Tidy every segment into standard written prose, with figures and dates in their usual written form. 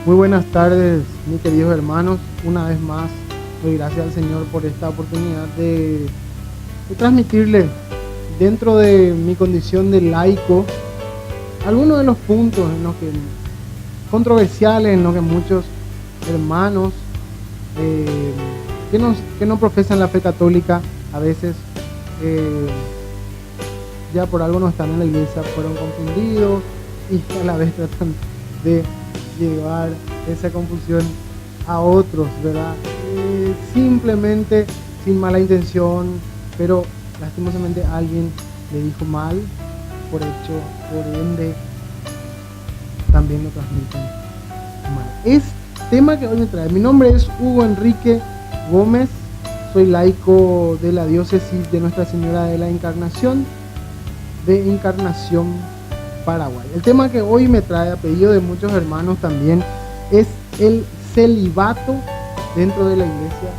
Muy buenas tardes, mis queridos hermanos. Una vez más, doy gracias al Señor por esta oportunidad de transmitirle, dentro de mi condición de laico, algunos de los puntos en los que controversiales, en los que muchos hermanos que no profesan la fe católica a veces ya por algo no están en la iglesia, fueron confundidos y a la vez tratan de llevar esa confusión a otros, ¿verdad? Simplemente sin mala intención, pero lastimosamente alguien le dijo mal, por ende también lo transmiten mal. Es tema que hoy me trae. Mi nombre es Hugo Enrique Gómez, soy laico de la diócesis de Nuestra Señora de la Encarnación, de Encarnación, Paraguay. El tema que hoy me trae, a pedido de muchos hermanos también, es el celibato dentro de la Iglesia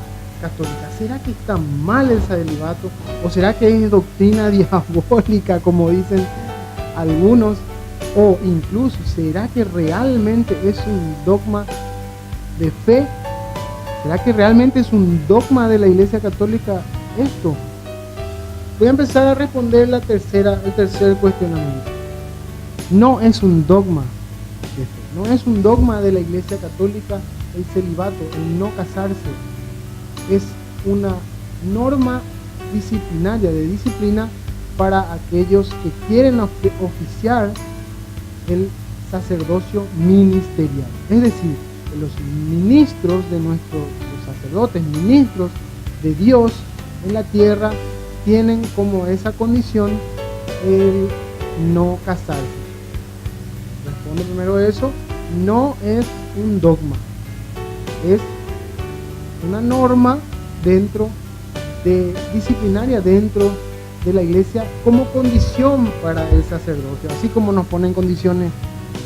Católica. ¿Será que está mal el celibato? ¿O será que es doctrina diabólica, como dicen algunos? O incluso, ¿será que realmente es un dogma de fe? ¿Será que realmente es un dogma de la Iglesia Católica esto? Voy a empezar a responder el tercer cuestionamiento. No es un dogma de fe, no es un dogma de la Iglesia Católica el celibato, el no casarse. Es una norma disciplinaria, de disciplina para aquellos que quieren oficiar el sacerdocio ministerial. Es decir, los ministros de los sacerdotes, ministros de Dios en la tierra, tienen como esa condición el no casarse. Respondo primero eso. No es un dogma, es una norma disciplinaria dentro de la iglesia como condición para el sacerdocio, así como nos ponen condiciones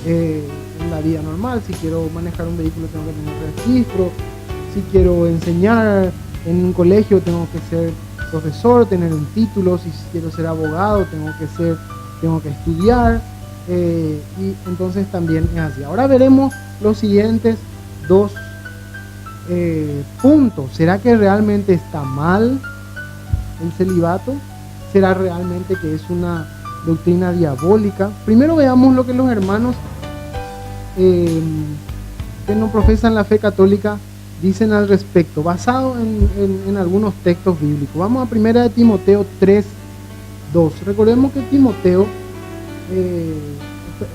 en la vida normal. Si quiero manejar un vehículo tengo que tener registro, si quiero enseñar en un colegio tengo que ser profesor, tener un título, si quiero ser abogado tengo que estudiar, y entonces también es así. Ahora veremos los siguientes dos puntos. ¿Será que realmente está mal el celibato? ¿Será realmente que es una doctrina diabólica? Primero veamos lo que los hermanos que no profesan la fe católica dicen al respecto, basado en algunos textos bíblicos. Vamos a 1 Timoteo 3:2. Recordemos que Timoteo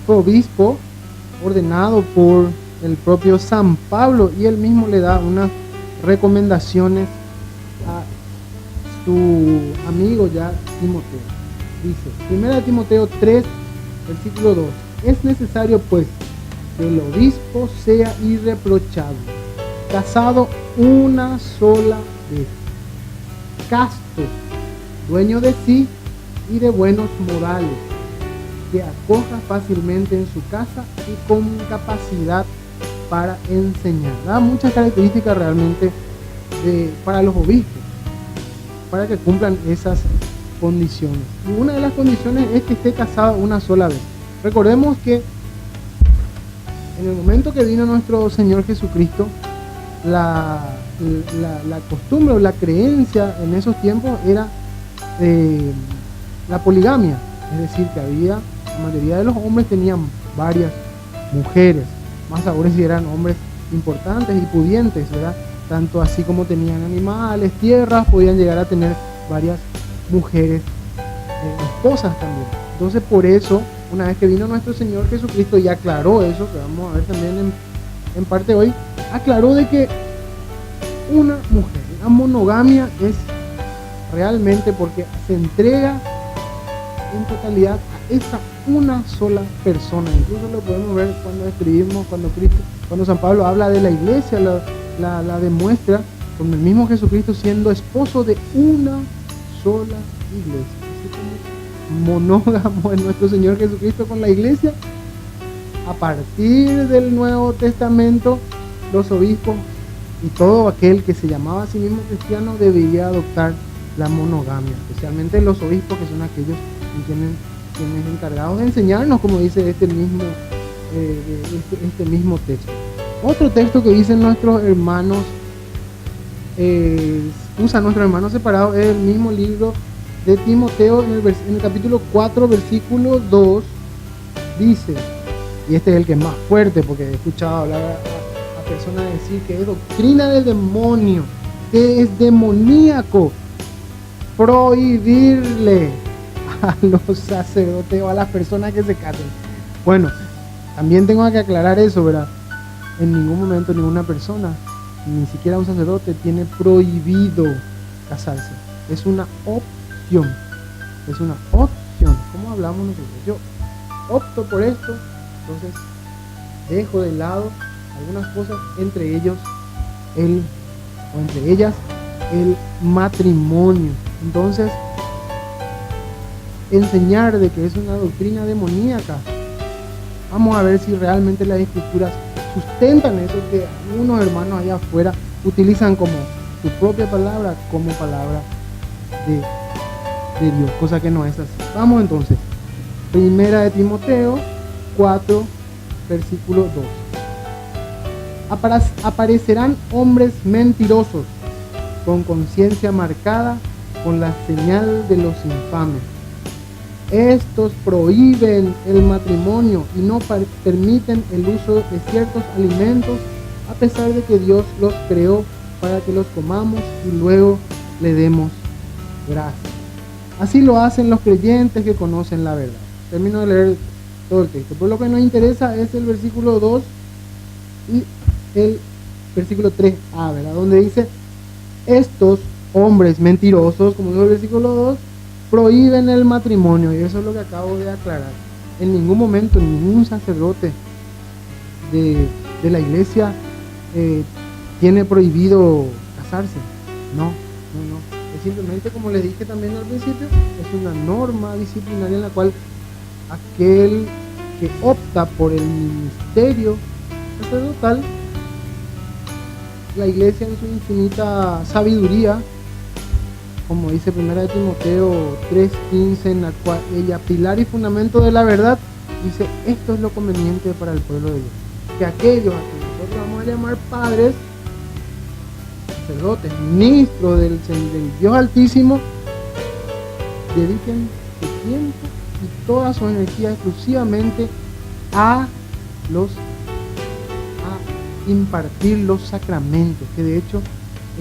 fue obispo ordenado por el propio San Pablo, y él mismo le da unas recomendaciones a su amigo ya Timoteo. Dice, 1 Timoteo 3, versículo 2: es necesario pues que el obispo sea irreprochable, casado una sola vez, casto, dueño de sí y de buenos modales, que acoja fácilmente en su casa y con capacidad para enseñar. Da muchas características realmente para los obispos, para que cumplan esas condiciones. Y una de las condiciones es que esté casado una sola vez. Recordemos que en el momento que vino nuestro Señor Jesucristo, la costumbre o la creencia en esos tiempos era la poligamia. Es decir, que la mayoría de los hombres tenían varias mujeres, más ahora si eran hombres importantes y pudientes, ¿verdad? Tanto así como tenían animales, tierras, podían llegar a tener varias mujeres, esposas también. Entonces, por eso, una vez que vino nuestro Señor Jesucristo y aclaró eso, que vamos a ver también en parte hoy, aclaró de que una mujer, la monogamia es realmente porque se entrega en totalidad a esa una sola persona. Incluso lo podemos ver cuando escribimos, cuando San Pablo habla de la iglesia, la demuestra con el mismo Jesucristo siendo esposo de una sola iglesia. Así como monógamo es nuestro Señor Jesucristo con la iglesia, a partir del Nuevo Testamento los obispos y todo aquel que se llamaba a sí mismo cristiano debería adoptar la monogamia, especialmente los obispos, que son aquellos quienes encargados de enseñarnos, como dice este mismo texto. Otro texto que dicen nuestros hermanos, usan nuestros hermanos separados, es el mismo libro de Timoteo, en el capítulo 4, versículo 2, dice, y este es el que es más fuerte, porque he escuchado hablar a personas decir que es doctrina del demonio, que es demoníaco prohibirle a los sacerdotes o a las personas que se casen. Bueno, también tengo que aclarar eso, ¿verdad? En ningún momento ninguna persona, ni siquiera un sacerdote, tiene prohibido casarse. Es una opción. Es una opción. ¿Cómo hablamos nosotros? Yo opto por esto, entonces dejo de lado algunas cosas, entre ellas el matrimonio. Entonces, enseñar de que es una doctrina demoníaca. Vamos a ver si realmente las escrituras sustentan eso que algunos hermanos allá afuera utilizan como su propia palabra, como palabra de Dios, cosa que no es así. Vamos entonces, primera de Timoteo 4, versículo 2. Aparecerán hombres mentirosos, con conciencia marcada con la señal de los infames. Estos prohíben el matrimonio y no permiten el uso de ciertos alimentos, a pesar de que Dios los creó para que los comamos y luego le demos gracias. Así lo hacen los creyentes que conocen la verdad. Termino de leer todo el texto. Por lo que nos interesa es el versículo 2 y el versículo 3a, ¿verdad? Donde dice, estos hombres mentirosos, como dice el versículo 2, prohíben el matrimonio, y eso es lo que acabo de aclarar. En ningún momento ningún sacerdote de la iglesia tiene prohibido casarse. No. Es simplemente, como les dije también al principio, es una norma disciplinaria en la cual aquel que opta por el ministerio sacerdotal, la iglesia en su infinita sabiduría, como dice 1 de Timoteo 3:15, en la cual ella, pilar y fundamento de la verdad, dice, esto es lo conveniente para el pueblo de Dios. Que aquellos a que nosotros vamos a llamar padres, sacerdotes, ministros del Dios Altísimo, dediquen su tiempo y toda su energía exclusivamente a impartir los sacramentos, que de hecho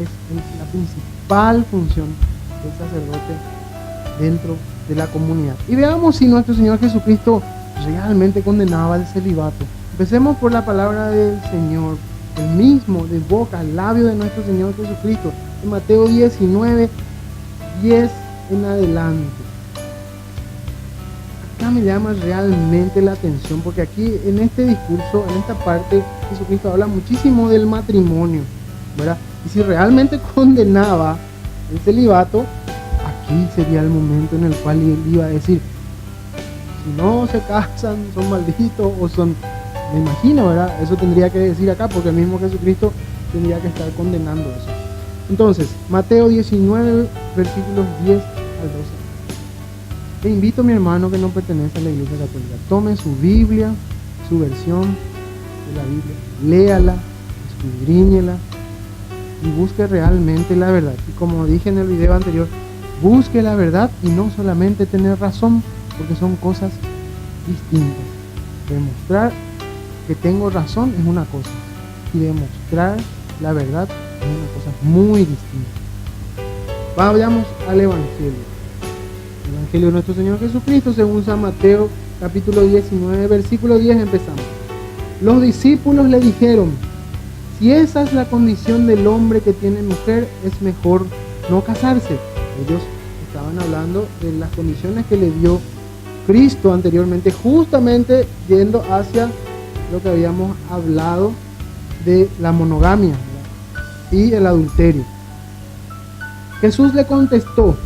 es la principal función del sacerdote dentro de la comunidad. Y veamos si nuestro Señor Jesucristo realmente condenaba el celibato. Empecemos por la palabra del Señor, el mismo, de boca, al labio de nuestro Señor Jesucristo, en Mateo 19, 10 en adelante. Acá me llama realmente la atención, porque aquí en este discurso, en esta parte, Jesucristo habla muchísimo del matrimonio, ¿verdad? Y si realmente condenaba el celibato, aquí sería el momento en el cual él iba a decir, si no se casan, son malditos o son... Me imagino, ¿verdad? Eso tendría que decir acá, porque el mismo Jesucristo tendría que estar condenando eso. Entonces, Mateo 19, versículos 10 al 12. Te invito, mi hermano que no pertenece a la Iglesia Católica, tome su Biblia, su versión de la Biblia, léala, escudriñela y busque realmente la verdad. Y como dije en el video anterior, busque la verdad y no solamente tener razón, porque son cosas distintas. Demostrar que tengo razón es una cosa, y demostrar la verdad es una cosa muy distinta. Vayamos al Evangelio. El Evangelio de nuestro Señor Jesucristo según San Mateo capítulo 19, versículo 10, empezamos. Los discípulos le dijeron, si esa es la condición del hombre que tiene mujer, es mejor no casarse. Ellos estaban hablando de las condiciones que le dio Cristo anteriormente, justamente yendo hacia lo que habíamos hablado de la monogamia, ¿verdad? Y el adulterio. Jesús le contestó,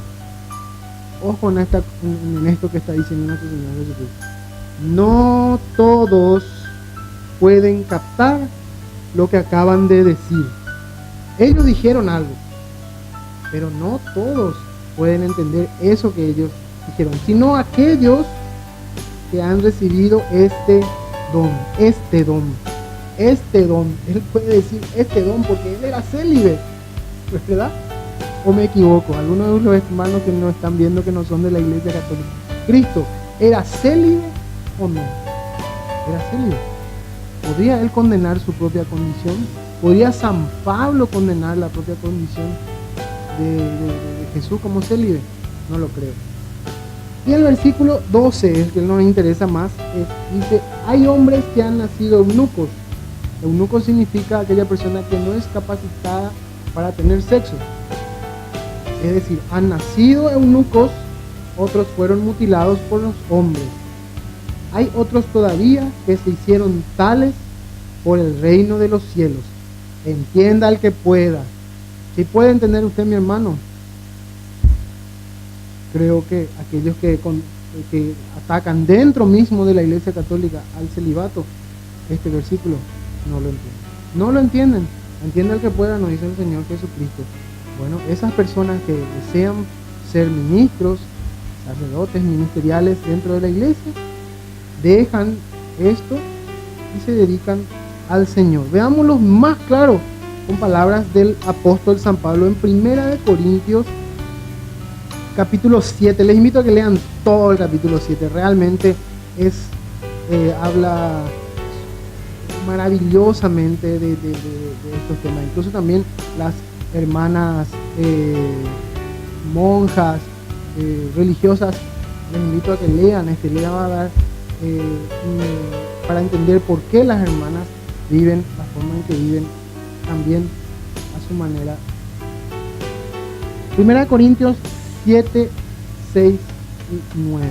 ojo en esto que está diciendo nuestro Señor Jesucristo, no todos pueden captar lo que acaban de decir. Ellos dijeron algo, pero no todos pueden entender eso que ellos dijeron, sino aquellos que han recibido este don. este don. Él puede decir este don porque él era célibe, ¿verdad? ¿O me equivoco? Algunos de los hermanos que nos están viendo que no son de la Iglesia Católica. ¿Cristo era célibe o no? Era célibe. ¿Podría él condenar su propia condición? ¿Podría San Pablo condenar la propia condición de Jesús como célibe? No lo creo. Y el versículo 12, el que nos interesa más, dice, hay hombres que han nacido eunucos. Eunuco significa aquella persona que no es capacitada para tener sexo. Es decir, han nacido eunucos, otros fueron mutilados por los hombres. Hay otros todavía que se hicieron tales por el reino de los cielos. Entienda el que pueda. ¿Sí puede entender usted, mi hermano? Creo que aquellos que atacan dentro mismo de la Iglesia Católica al celibato, este versículo no lo entienden. No lo entienden. Entienda el que pueda, nos dice el Señor Jesucristo. Bueno, esas personas que desean ser ministros, sacerdotes, ministeriales dentro de la iglesia, dejan esto y se dedican al Señor. Veámoslo más claro con palabras del apóstol San Pablo en Primera de Corintios capítulo 7. Les invito a que lean todo el capítulo 7. Realmente habla maravillosamente de estos temas. Incluso también las hermanas monjas religiosas, les invito a que lean les va a dar para entender por qué las hermanas viven la forma en que viven también a su manera. Primera de Corintios 7, 6 y 9.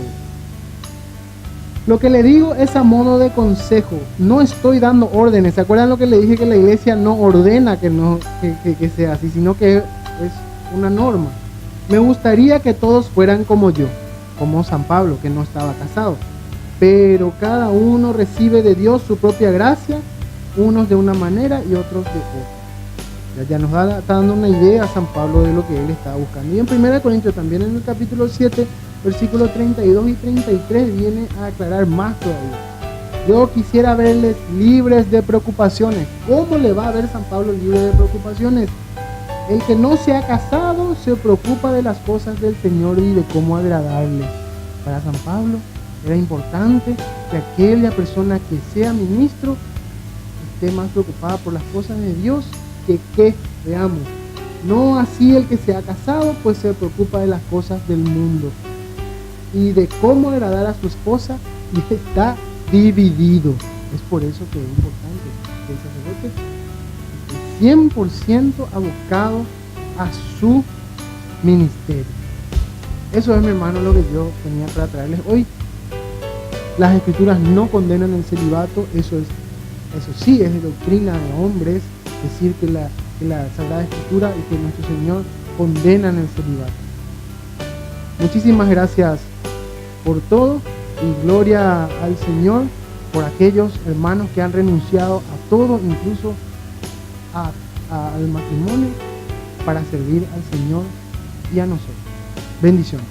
Lo que le digo es a modo de consejo, no estoy dando órdenes. ¿Se acuerdan lo que le dije? Que la iglesia no ordena que sea así, sino que es una norma. Me gustaría que todos fueran como yo, como San Pablo, que no estaba casado. Pero cada uno recibe de Dios su propia gracia, unos de una manera y otros de otra. Ya nos está dando una idea San Pablo de lo que él estaba buscando. Y en 1 Corintios también en el capítulo 7, versículos 32 y 33 viene a aclarar más todavía. Yo quisiera verles libres de preocupaciones. ¿Cómo le va a ver San Pablo libre de preocupaciones? El que no se ha casado se preocupa de las cosas del Señor y de cómo agradarle. Para San Pablo era importante que aquella persona que sea ministro esté más preocupada por las cosas de Dios que veamos. No así el que se ha casado, pues se preocupa de las cosas del mundo y de cómo agradar a su esposa y está dividido. Es por eso que es importante que el sacerdote esté 100% abocado a su ministerio. Eso es, mi hermano, lo que yo tenía para traerles hoy. Las escrituras no condenan el celibato, eso sí es doctrina de hombres, decir que la Sagrada Escritura y que nuestro Señor condenan el celibato. Muchísimas gracias por todo y gloria al Señor por aquellos hermanos que han renunciado a todo, incluso al matrimonio, para servir al Señor y a nosotros. Bendiciones.